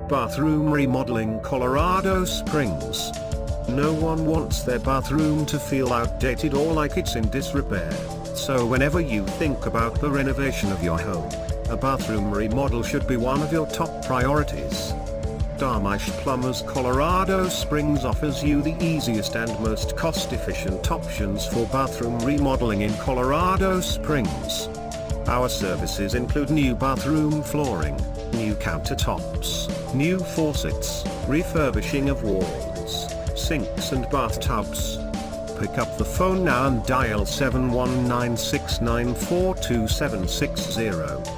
Bathroom Remodeling, Colorado Springs. No one wants their bathroom to feel outdated or like it's in disrepair. So whenever you think about the renovation of your home, a bathroom remodel should be one of your top priorities. Talmich Plumbers Colorado Springs offers you the easiest and most cost-efficient options for bathroom remodeling in Colorado Springs. Our services include new bathroom flooring, new countertops, new faucets, refurbishing of walls, sinks and bathtubs. Pick up the phone now and dial 719-694-2760.